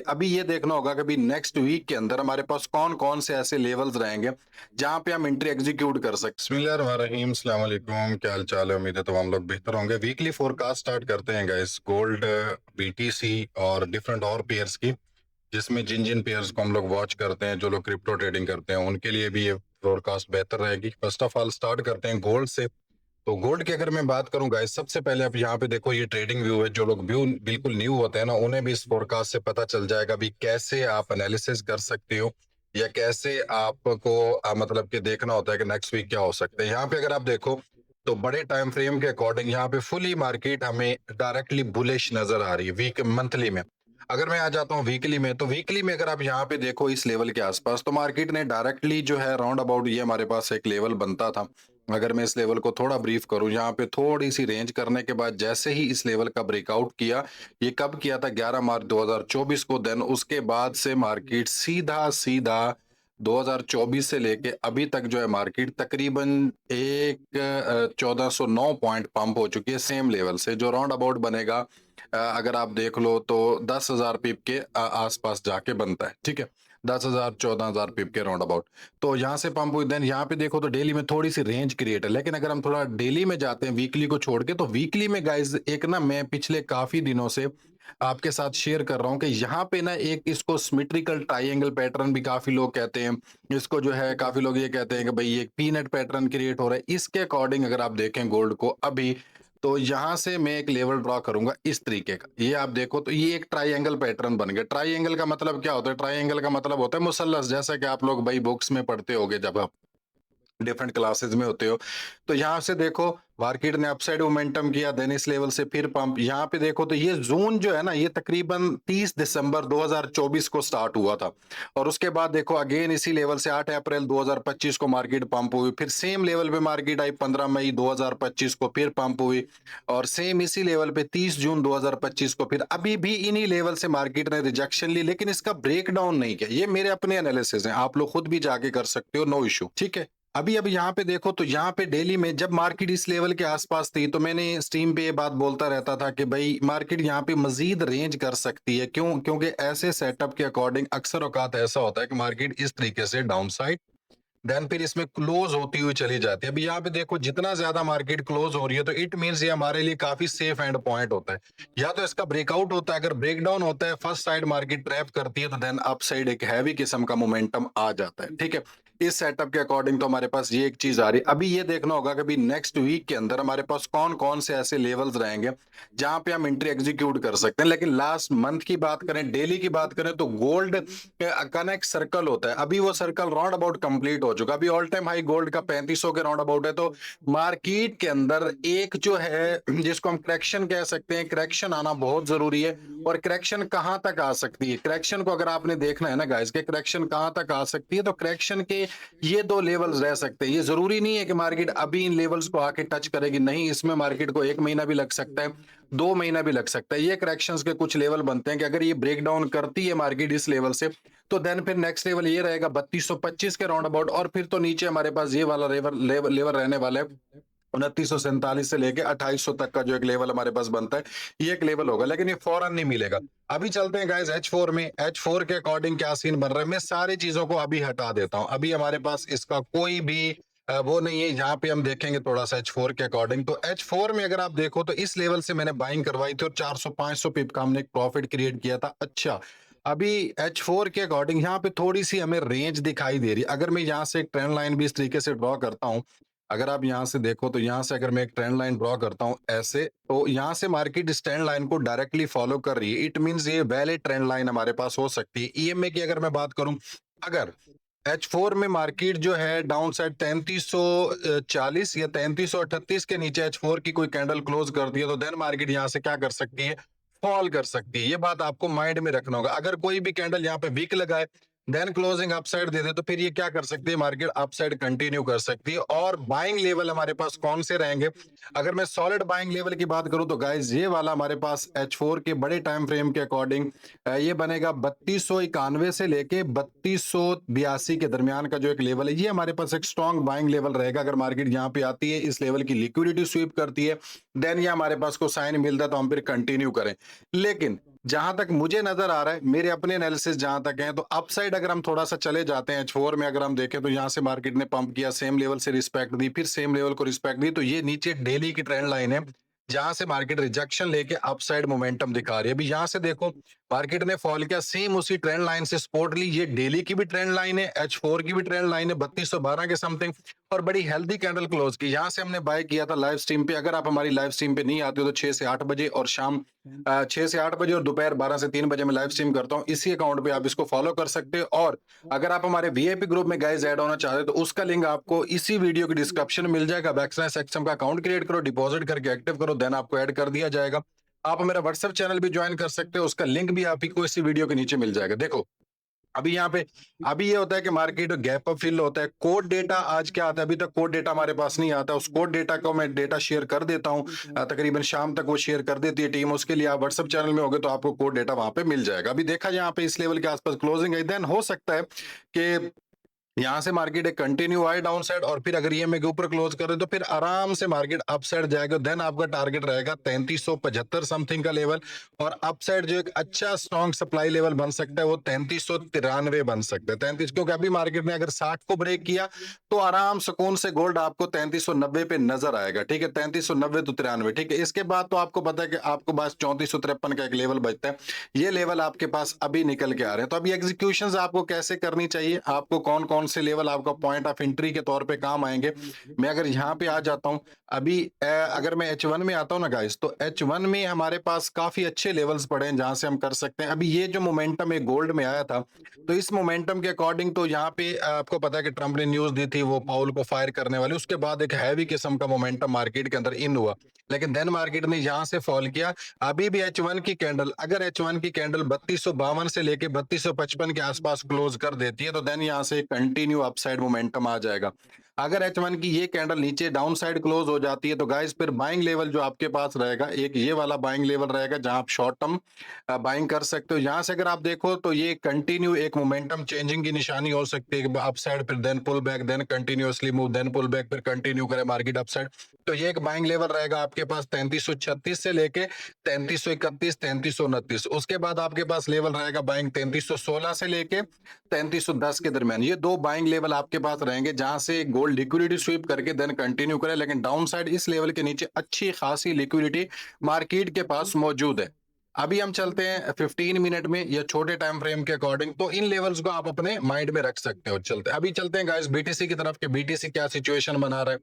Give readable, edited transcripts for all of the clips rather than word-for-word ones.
अभी ये देखना होगा कि अभी नेक्स्ट वीक के अंदर हमारे पास कौन-कौन से ऐसे लेवल्स रहेंगे, जहाँ पे हम एंट्री एग्जीक्यूट कर सकते हैं। बिस्मिल्लाहिर्रहमानिर्रहीम, अस्सलाम वालेकुम, क्या हाल चाल है? उम्मीद है तमाम लोग बेहतर होंगे। वीकली फोरकास्ट स्टार्ट करते हैं गाइस, गोल्ड, बीटीसी और डिफरेंट और पेयर्स की, जिसमें जिन जिन पेयर्स को हम लोग वॉच करते हैं, जो लोग क्रिप्टो ट्रेडिंग करते हैं, उनके लिए भी ये फोरकास्ट बेहतर रहेगी। फर्स्ट ऑफ ऑल स्टार्ट करते हैं गोल्ड से। तो गोल्ड की अगर मैं बात करूं गाइस, सबसे पहले आप यहाँ पे देखो, ये ट्रेडिंग व्यू है। जो लोग व्यू बिल्कुल न्यू होते हैं ना, उन्हें भी इस फोरकास्ट से पता चल जाएगा भी कैसे आप एनालिसिस कर सकते हो, या कैसे आपको मतलब कि देखना होता है कि नेक्स्ट वीक क्या हो सकता है। यहाँ पे अगर आप देखो तो बड़े टाइम फ्रेम के अकॉर्डिंग यहाँ पे फुली मार्केट हमें डायरेक्टली बुलिश नजर आ रही है वीक मंथली में। अगर मैं आ जाता हूँ वीकली में, तो वीकली में अगर आप यहाँ पे देखो इस लेवल के आसपास, तो मार्केट ने डायरेक्टली जो है राउंड अबाउट ये हमारे पास एक लेवल बनता था। अगर मैं इस लेवल को थोड़ा ब्रीफ करूं, यहाँ पे थोड़ी सी रेंज करने के बाद जैसे ही इस लेवल का ब्रेकआउट किया, ये कब किया था? 11 मार्च 2024 को। देन उसके बाद से मार्केट सीधा सीधा 2024 से लेके अभी तक जो है मार्केट तकरीबन एक 1409 पॉइंट पंप हो चुकी है सेम लेवल से, जो राउंड अबाउट बनेगा अगर आप देख लो तो 10,000 पिप के आसपास जाके बनता है। ठीक है, 10,000 14,000 पिप के राउंड अबाउट। तो यहाँ से पंप हुई। देन यहाँ पे देखो तो डेली में थोड़ी सी रेंज क्रिएट है, लेकिन अगर हम थोड़ा डेली में जाते हैं वीकली को छोड़ के, तो वीकली में गाइस एक ना, मैं पिछले काफी दिनों से आपके साथ शेयर कर रहा हूं कि यहाँ पे ना एक इसको सिमेट्रिकल ट्रायंगल पैटर्न भी काफी लोग कहते हैं। इसको जो है काफी लोग ये कहते हैं कि भाई ये पीनट पैटर्न क्रिएट हो रहा है। इसके अकॉर्डिंग अगर आप देखें गोल्ड को अभी, तो यहां से मैं एक लेवल ड्रॉ करूंगा इस तरीके का। ये आप देखो तो ये एक ट्रायंगल पैटर्न बन गया। ट्रायंगल का मतलब क्या होता है? ट्रायंगल का मतलब होता है मुसल्लस, जैसा कि आप लोग भाई बुक्स में पढ़ते होगे जब आप डिफरेंट क्लासेस में होते हो। तो यहाँ से देखो मार्केट ने अपसाइड मोमेंटम किया, देन इस लेवल से फिर पंप। यहाँ पे देखो तो ये जोन जो है ना, ये तकरीबन 30 दिसंबर 2024 को स्टार्ट हुआ था, और उसके बाद देखो अगेन इसी लेवल से 8 अप्रैल 2025 को मार्केट पंप हुई। फिर सेम लेवल पे मार्केट आई 15 मई 2025 को, फिर पंप हुई, और सेम इसी लेवल पे 30 जून 2025 को। फिर अभी भी इन्हीं लेवल से मार्केट ने रिजेक्शन ली, लेकिन इसका ब्रेक डाउन नहीं किया। ये मेरे अपने एनालिसिस हैं, आप लोग खुद भी जाके कर सकते हो, नो इशू। ठीक है, अभी अभी यहाँ पे देखो तो यहाँ पे डेली में जब मार्केट इस लेवल के आसपास थी, तो मैंने स्ट्रीम पे ये बात बोलता रहता था कि भाई मार्केट यहाँ पे मजीद रेंज कर सकती है। क्यों? क्योंकि ऐसे सेटअप के अकॉर्डिंग अक्सर औकात ऐसा होता है कि मार्केट इस तरीके से डाउन साइड, देन फिर इसमें क्लोज होती हुई चली जाती है। अभी यहाँ पे देखो जितना ज्यादा मार्केट क्लोज हो रही है, तो इट मींस ये हमारे लिए काफी सेफ एंड पॉइंट होता है। या तो इसका ब्रेकआउट होता है, अगर ब्रेकडाउन होता है, फर्स्ट साइड मार्केट ट्रैप करती है, तो देन अप साइड एक हैवी किस्म का मोमेंटम आ जाता है। ठीक है, इस सेटअप के अकॉर्डिंग तो हमारे पास ये एक चीज आ रही है। अभी ये देखना होगा कि अभी नेक्स्ट वीक के अंदर हमारे पास कौन कौन से ऐसे लेवल्स रहेंगे जहां पे हम एंट्री एग्जीक्यूट कर सकते हैं। लेकिन लास्ट मंथ की बात करें, डेली की बात करें, तो गोल्ड का एक सर्कल होता है। अभी वो सर्कल राउंड अबाउट कंप्लीट हो चुका। अभी ऑल टाइम हाई गोल्ड का 3500 के राउंड अबाउट है। तो मार्केट के अंदर एक जो है जिसको हम करेक्शन कह सकते हैं, करेक्शन आना बहुत जरूरी है। और करेक्शन कहां तक आ सकती है? करेक्शन को अगर आपने देखना है ना गाइस, के करेक्शन कहां तक आ सकती है, तो करेक्शन के ये दो लेवल्स रह सकते हैं। ये जरूरी नहीं है कि मार्केट अभी इन लेवल्स को आके टच करेगी, नहीं, इसमें मार्केट को 1 महीना भी लग सकता है, 2 महीना भी लग सकता है। ये करेक्शंस के कुछ लेवल बनते हैं कि अगर ये ब्रेक डाउन करती है मार्केट इस लेवल से, तो देन फिर नेक्स्ट लेवल ये रहेगा 3225 के राउंड अबाउट, और फिर तो नीचे हमारे पास ये वाला लेवल रहने वाला है 2947 से लेके 2800 तक का, जो एक लेवल हमारे पास बनता है, ये एक लेवल होगा। लेकिन ये फौरन नहीं मिलेगा। अभी चलते हैं गाइस H4 में। H4 के अकॉर्डिंग क्या सीन बन रहा है, मैं सारी चीजों को अभी हटा देता हूं। अभी हमारे पास इसका कोई भी वो नहीं है। यहाँ पे हम देखेंगे थोड़ा सा H4 के अकॉर्डिंग। तो H4 में अगर आप देखो तो इस लेवल से मैंने बाइंग करवाई थी, और 400-500 पिप का हमने एक प्रॉफिट क्रिएट किया था। अच्छा, अभी H4 के अकॉर्डिंग यहाँ पे थोड़ी सी हमें रेंज दिखाई दे रही है। अगर मैं यहाँ से एक ट्रेंड लाइन भी इस तरीके से ड्रॉ करता हूँ, अगर आप यहाँ से देखो तो यहाँ से अगर मैं एक ट्रेंड लाइन ड्रॉ करता हूँ ऐसे, तो यहाँ से मार्केट इस ट्रेंड लाइन को डायरेक्टली फॉलो कर रही है। इट मींस ये वैलिड ट्रेंड लाइन हमारे पास हो सकती है। ईएमए की अगर मैं बात करूं, अगर H4 में मार्केट जो है डाउन साइड 3340 या 3338 के नीचे H4 की कोई कैंडल क्लोज कर दी है, तो देन मार्केट यहाँ से क्या कर सकती है? फॉल कर सकती है। ये बात आपको माइंड में रखना होगा। अगर कोई भी कैंडल यहाँ पे वीक लगाए, देन क्लोजिंग अपसाइड दे दे, तो फिर ये क्या कर सकती है? मार्केट अपसाइड कंटिन्यू कर सकती है। और बाइंग लेवल हमारे पास कौन से रहेंगे? अगर मैं सॉलिड बाइंग लेवल की बात करूं, तो गाइस ये वाला हमारे पास H4 के बड़े टाइम फ्रेम के अकॉर्डिंग ये बनेगा 3291 से लेके 3282 के दरमियान का जो एक लेवल है, ये हमारे पास एक स्ट्रॉन्ग बाइंग लेवल रहेगा। अगर मार्केट यहाँ पे आती है, इस लेवल की लिक्विडिटी स्वीप करती है, देन ये हमारे पास को साइन मिलता है, तो हम फिर कंटिन्यू करें। लेकिन जहां तक मुझे नजर आ रहा है, मेरे अपने एनालिसिस जहां तक है, तो अपसाइड अगर हम थोड़ा सा चले जाते हैं H4 में, अगर हम देखें तो यहाँ से मार्केट ने पंप किया, सेम लेवल से रिस्पेक्ट दी, फिर सेम लेवल को रिस्पेक्ट दी, तो ये नीचे डेली की ट्रेंड लाइन है जहां से मार्केट रिजेक्शन लेके अपसाइड मोमेंटम दिखा रही है। अभी यहाँ से देखो मार्केट ने फॉल किया, सेम उसी ट्रेंड लाइन से सपोर्ट ली, ये डेली की भी ट्रेंड लाइन है, H4 की भी ट्रेंड लाइन है 3212 के समथिंग, और बड़ी हेल्दी कैंडल क्लोज की। यहाँ से हमने बाय किया था लाइव स्ट्रीम पे। अगर आप हमारी लाइव स्ट्रीम पे नहीं आते हो तो 6 से 8 बजे और शाम 6 से 8 बजे और दोपहर 12 से 3 बजे मैं लाइव स्ट्रीम करता हूँ। इसी अकाउंट पे आप इसको फॉलो कर सकते हो। और अगर आप हमारे वीआईपी ग्रुप में गाइस ऐड होना चाहते हो तो उसका लिंक आपको इसी वीडियो की डिस्क्रिप्शन में मिल जाएगा। बैक्सलैश एक्सएम का अकाउंट क्रिएट करो, डिपॉजिट करके एक्टिव करो, देन आपको ऐड कर दिया जाएगा। आप मेरा व्हाट्सएप चैनल भी ज्वाइन कर सकते हो, उसका लिंक भी आप ही को इसी वीडियो के नीचे मिल जाएगा। देखो अभी यहाँ पे अभी ये होता है कि मार्केट गैप अप फिल होता है। कोड डेटा आज क्या आता है, अभी तक कोड डेटा हमारे पास नहीं आता। उस कोड डेटा को मैं डेटा शेयर कर देता हूँ, तकरीबन शाम तक वो शेयर कर देती है टीम। उसके लिए आप व्हाट्सएप चैनल में होगे तो आपको कोड डेटा वहां पे मिल जाएगा। अभी देखा यहाँ पे इस लेवल के आसपास क्लोजिंग है, देन हो सकता है कि यहाँ से मार्केट एक कंटिन्यू आए डाउन साइड, और फिर अगर ईएमए के ऊपर क्लोज करे तो फिर आराम से मार्केट अप साइड जाएगा। देन आपका टारगेट रहेगा 3375 समथिंग का लेवल, और अप साइड जो एक अच्छा स्ट्रॉन्ग सप्लाई लेवल बन सकता है वो 3393 बन सकता है। 33, क्योंकि अभी मार्केट ने अगर 60 को ब्रेक किया तो आराम सुकून से गोल्ड आपको 3390 पे नजर आएगा। ठीक है, 3390 तो 93। ठीक है, इसके बाद तो आपको पता है कि आपको बस 3453 का एक लेवल बचता है। ये लेवल आपके पास अभी निकल के आ रहे हैं। तो अभी एग्जीक्यूशंस आपको कैसे करनी चाहिए, आपको कौन कौन से लेवल आपका पॉइंट ऑफ एंट्री के तौर पे काम आएंगे, मैं अगर यहाँ पे आ जाता हूँ। अभी अगर मैं H1 में आता हूँ ना गाइस, तो H1 में हमारे पास काफी अच्छे लेवल्स पड़े हैं जहां से हम कर सकते हैं। अभी ये जो मोमेंटम है गोल्ड में आया था, तो इस मोमेंटम के अकॉर्डिंग तो यहाँ पे आपको पता है कि ट्रंप ने न्यूज दी थी वो पाउल को फायर करने वाली, उसके बाद एक हैवी किस्म का मोमेंटम मार्केट के अंदर इन हुआ, लेकिन देन मार्केट ने यहाँ से फॉल किया। अभी भी H1 की कैंडल, अगर H1 की कैंडल 3252 से लेके 3255 के आसपास क्लोज कर देती है तो देन यहाँ से कंटिन्यू अपसाइड मोमेंटम आ जाएगा। अगर H1 की ये कैंडल नीचे डाउन साइड क्लोज हो जाती है तो गाइस फिर बाइंग लेवल जो आपके पास रहेगा, एक ये वाला बाइंग लेवल रहेगा जहां आप शॉर्ट टर्म बाइंग कर सकते हो। यहां से अगर आप देखो तो ये कंटिन्यू एक मोमेंटम चेंजिंग की निशानी हो सकती है कि अपसाइड, फिर then pull back, then continuously move, then pull back, फिर कंटिन्यू करे मार्केट अपसाइड। तो ये एक बाइंग लेवल रहेगा आपके पास 3336 से लेके 3331, 3329। उसके बाद आपके पास लेवल रहेगा बाइंग 3316 से लेके 3310 के दरमियान। ये दो बाइंग लेवल आपके पास रहेंगे जहां से गोल्ड लिक्विडिटी स्वीप करके देन कंटिन्यू करे, लेकिन डाउन साइड इस लेवल के नीचे अच्छी खासी लिक्विडिटी मार्केट के पास मौजूद है। अभी हम चलते हैं 15 मिनट में या छोटे टाइम फ्रेम के अकॉर्डिंग, तो इन लेवल्स को आप अपने माइंड में रख सकते हो। अभी चलते हैं गाइस बीटीसी की तरफ के बीटीसी क्या सिचुएशन बना रहा है।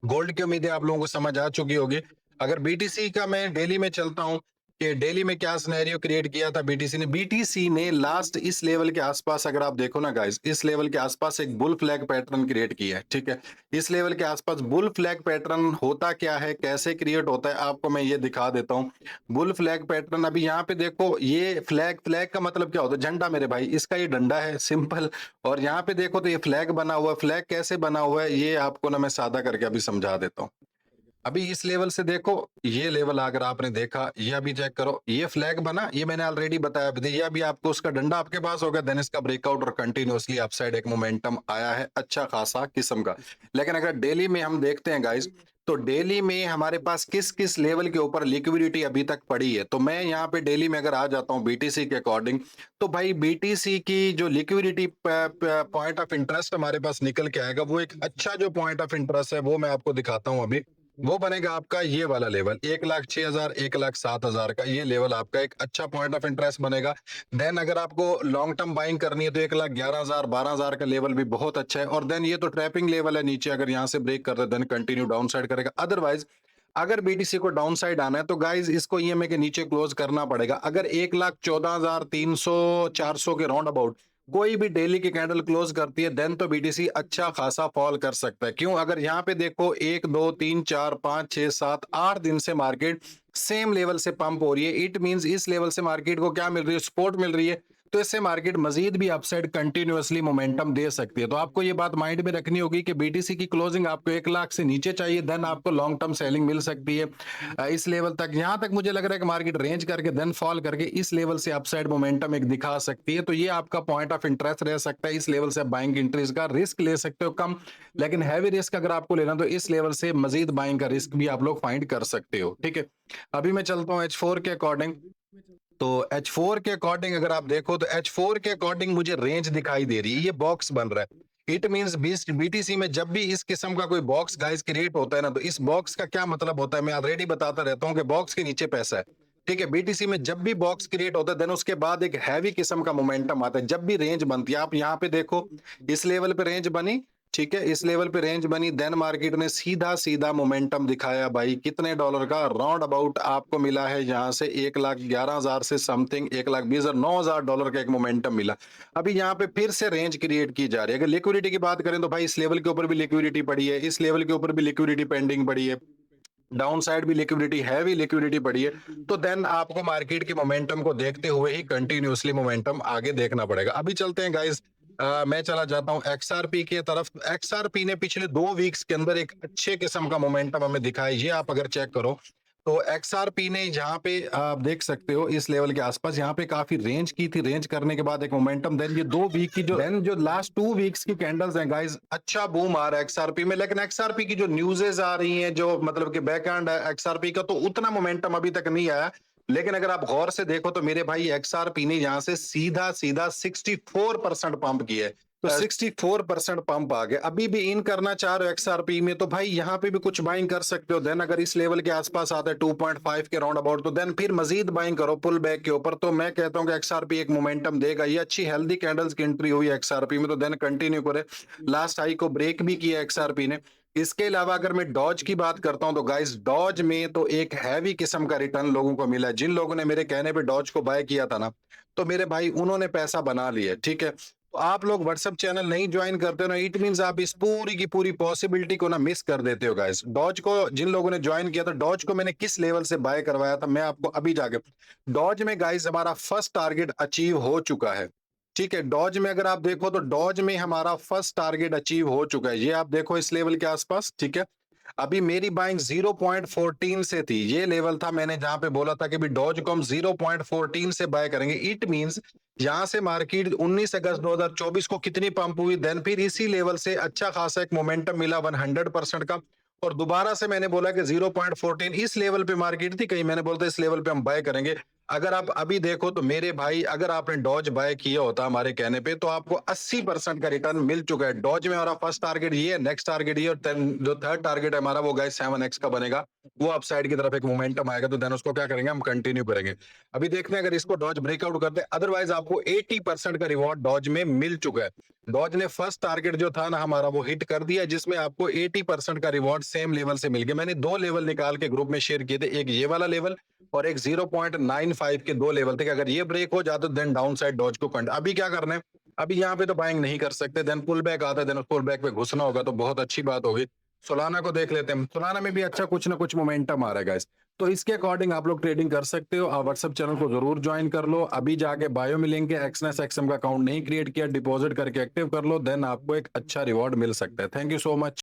गोल्ड की उम्मीदें आप लोगों को समझ आ चुकी होगी। अगर बीटीसी का मैं डेली में चलता हूं कि डेली में क्या सिनेरियो क्रिएट किया था बीटीसी ने लास्ट इस लेवल के आसपास, अगर आप देखो ना गाइस, इस लेवल के आसपास एक बुल फ्लैग पैटर्न क्रिएट किया है। ठीक है, इस लेवल के आसपास बुल फ्लैग पैटर्न होता क्या है, कैसे क्रिएट होता है, आपको मैं ये दिखा देता हूँ। बुल फ्लैग पैटर्न, अभी यहाँ पे देखो ये फ्लैग, फ्लैग का मतलब क्या होता है, झंडा मेरे भाई, इसका ये डंडा है सिंपल। और यहाँ पे देखो तो ये फ्लैग बना हुआ है। फ्लैग कैसे बना हुआ है ये आपको ना मैं सादा करके अभी समझा देता हूँ। अभी इस लेवल से देखो, ये लेवल अगर आपने देखा, ये अभी चेक करो, ये फ्लैग बना, ये मैंने ऑलरेडी बताया अभी, ये अभी आपको उसका डंडा आपके पास होगा, देन इसका ब्रेकआउट और कंटिन्यूअसली अपसाइड एक मोमेंटम आया है अच्छा खासा किस्म का। लेकिन अगर डेली में हम देखते हैं गाइस, तो डेली में हमारे पास किस किस लेवल के ऊपर लिक्विडिटी अभी तक पड़ी है, तो मैं यहाँ पे डेली में अगर आ जाता हूँ बीटीसी के अकॉर्डिंग, तो भाई बीटीसी की जो लिक्विडिटी पॉइंट ऑफ इंटरेस्ट हमारे पास निकल के आएगा, वो एक अच्छा जो पॉइंट ऑफ इंटरेस्ट है वो मैं आपको दिखाता हूँ अभी। वो बनेगा आपका ये वाला लेवल 1,06,000, 1,07,000 का, ये लेवल आपका एक अच्छा पॉइंट ऑफ इंटरेस्ट बनेगा। देन अगर आपको लॉन्ग टर्म बाइंग करनी है तो 1,11,000, 12,000 का लेवल भी बहुत अच्छा है। और देन ये तो ट्रैपिंग लेवल है नीचे, अगर यहाँ से ब्रेक करते देन कंटिन्यू डाउन साइड करेगा। अदरवाइज अगर बीटीसी को डाउन साइड आना है तो गाइज इसको ईएमए के नीचे क्लोज करना पड़ेगा। अगर 1,14,300, 400 के राउंड अबाउट कोई भी डेली की कैंडल क्लोज करती है देन तो बीटीसी अच्छा खासा फॉल कर सकता है। क्यों, अगर यहाँ पे देखो 1 2 3 4 5 6 7 8 दिन से मार्केट सेम लेवल से पंप हो रही है, इट मींस इस लेवल से मार्केट को क्या मिल रही है, सपोर्ट मिल रही है। तो इससे मार्केट मजीद भी अपसाइड कंटिन्यूअसली मोमेंटम दे सकती है। तो आपको ये बात माइंड में रखनी होगी कि बीटीसी की क्लोजिंग आपको 1 लाख से नीचे चाहिए, देन आपको लॉन्ग टर्म सेलिंग मिल सकती है इस लेवल तक। यहां तक मुझे लग रहा है कि मार्केट रेंज करके देन फॉल करके इस लेवल से अपसाइड मोमेंटम एक दिखा सकती है। तो ये आपका पॉइंट ऑफ इंटरेस्ट रह सकता है। इस लेवल से बाइंग एंट्रीज का रिस्क ले सकते हो कम, लेकिन हैवी रिस्क अगर आपको लेना तो इस लेवल से मजीद बाइंग का रिस्क भी आप लोग फाइंड कर सकते हो। ठीक है, अभी मैं चलता हूँ H4 के अकॉर्डिंग। तो H4 के अकॉर्डिंग अगर आप देखो तो H4 के अकॉर्डिंग मुझे रेंज दिखाई दे रही है, ये बॉक्स बन रहा है। इट मींस बीटीसी में जब भी इस किस्म का कोई बॉक्स गाइस क्रिएट होता है ना, तो इस बॉक्स का क्या मतलब होता है मैं ऑलरेडी बताता रहता हूँ कि बॉक्स के नीचे पैसा है। ठीक है, बीटीसी में जब भी बॉक्स क्रिएट होता है देन उसके बाद एक हैवी किस्म का मोमेंटम आता है। जब भी रेंज बनती है, आप यहाँ पे देखो इस लेवल पे रेंज बनी, ठीक है, इस लेवल पे रेंज बनी, देन मार्केट ने सीधा सीधा मोमेंटम दिखाया भाई, कितने डॉलर का, राउंड अबाउट आपको मिला है यहाँ से 1,11,000 से समथिंग 1,20,000 9,000 डॉलर का एक मोमेंटम मिला। अभी यहाँ पे फिर से रेंज क्रिएट की जा रही है। अगर लिक्विडिटी की बात करें तो भाई इस लेवल के ऊपर भी लिक्विडिटी पड़ी है, इस लेवल के ऊपर भी लिक्विडिटी पेंडिंग पड़ी है, डाउन साइड भी लिक्विडिटी, हैवी लिक्विडिटी पड़ी है। तो देन आपको मार्केट के मोमेंटम को देखते हुए ही कंटिन्यूअसली मोमेंटम आगे देखना पड़ेगा। अभी चलते हैं गाइस, मैं चला जाता हूं एक्सआरपी की तरफ। एक्सआरपी ने पिछले 2 वीक्स के अंदर एक अच्छे किस्म का मोमेंटम हमें दिखाया, ये आप अगर चेक करो तो एक्सआरपी ने जहां पे आप देख सकते हो इस लेवल के आसपास यहाँ पे काफी रेंज की थी, रेंज करने के बाद एक मोमेंटम, देन ये 2 वीक की जो लास्ट 2 वीक्स की कैंडल्स हैं गाइस, अच्छा बूम आ रहा है एक्सआरपी में। लेकिन एक्सआरपी की जो न्यूज़ेस आ रही हैं, जो मतलब कि बैकएंड है एक्सआरपी का, तो उतना मोमेंटम अभी तक नहीं आया। लेकिन अगर आप गौर से देखो तो मेरे भाई एक्सआरपी ने यहाँ से सीधा सीधा 64% पंप किया है, तो 64% पंप आ गया। अभी भी इन करना चाह रहे हो एक्सआरपी में तो भाई यहाँ पे भी कुछ बाइंग कर सकते हो। देन अगर इस लेवल के आसपास आता है 2.5 के राउंड अबाउट, तो देन फिर मजीद बाइंग करो पुल बैक के ऊपर। तो मैं कहता हूँ कि एक्सआरपी एक मोमेंटम देगा, ये अच्छी हेल्दी कैंडल्स की एंट्री हुई एक्सआरपी में, तो देन कंटिन्यू करे। लास्ट हाई को ब्रेक भी किया एक्सआरपी ने। इसके अलावा अगर मैं डॉज की बात करता हूं तो गाइस डॉज में तो एक हैवी किस्म का रिटर्न लोगों को मिला। जिन लोगों ने मेरे कहने पे डॉज को बाय किया था ना, तो मेरे भाई उन्होंने पैसा बना लिया, ठीक है। तो आप लोग व्हाट्सएप चैनल नहीं ज्वाइन करते हो ना, इट मींस आप इस पूरी की पूरी पॉसिबिलिटी को ना मिस कर देते हो गाइस। डॉज को जिन लोगों ने ज्वाइन किया था, डॉज को मैंने किस लेवल से बाय करवाया था मैं आपको अभी जाके, डॉज में गाइस हमारा फर्स्ट टारगेट अचीव हो चुका है, ठीक है। डॉज में अगर आप देखो तो डॉज में हमारा फर्स्ट टारगेट अचीव हो चुका है, ये आप देखो इस लेवल के आसपास, ठीक है। अभी मेरी बाइंग 0.14 से थी, ये लेवल था मैंने जहां पे बोला था कि भी डॉज को हम 0.14 से बाय करेंगे। इट मींस यहां से मार्केट 19 अगस्त 2024 को कितनी पंप हुई, देन फिर इसी लेवल से अच्छा खासा एक मोमेंटम मिला 100% का। और दोबारा से मैंने बोला कि 0.14 इस लेवल पे मार्केट थी, कहीं मैंने बोला था इस लेवल पे हम बाय करेंगे। अगर आप अभी देखो तो मेरे भाई, अगर आपने डॉज बाय किया होता हमारे कहने पे, तो आपको 80% का रिटर्न मिल चुका है। डॉज में हमारा फर्स्ट टारगेट ये है, नेक्स्ट टारगेट ये, और जो थर्ड टारगेट है हमारा वो गाइस 7x का बनेगा। वो अपसाइड की तरफ एक मोमेंटम आएगा, तो देन उसको क्या करेंगे, हम कंटिन्यू करेंगे। अभी देखते हैं अगर इसको डॉज ब्रेकआउट करते हैं, अदरवाइज आपको 80% का रिवॉर्ड डॉज में मिल चुका है। डॉज ने फर्स्ट टारगेट जो था ना हमारा वो हिट कर दिया, जिसमें आपको 80% का रिवॉर्ड सेम लेवल से मिल गया। मैंने 2 लेवल निकाल के ग्रुप में शेयर किए थे, एक ये वाला लेवल और एक 0.95 के 2 लेवल थे कि अगर ये ब्रेक हो जाते देन डाउन साइड डॉज को कंट। अभी क्या करना है, अभी यहाँ पे तो बाइंग नहीं कर सकते, देन पुल बैक आता है, देन उस पुल बैक पे घुसना होगा, तो बहुत अच्छी बात होगी। सोलाना को देख लेते हैं, सोलाना में भी अच्छा कुछ ना कुछ मोमेंटम आ रहा है गाइस, तो इसके अकॉर्डिंग आप लोग ट्रेडिंग कर सकते हो। आप व्हाट्सएप चैनल को जरूर ज्वाइन कर लो, अभी जाके बायो में लिंक है, एक्सनेस एक्सएम का अकाउंट नहीं क्रिएट किया, डिपॉजिट करके एक्टिव कर लो, देन आपको एक अच्छा रिवॉर्ड मिल सकता है। Thank you so much.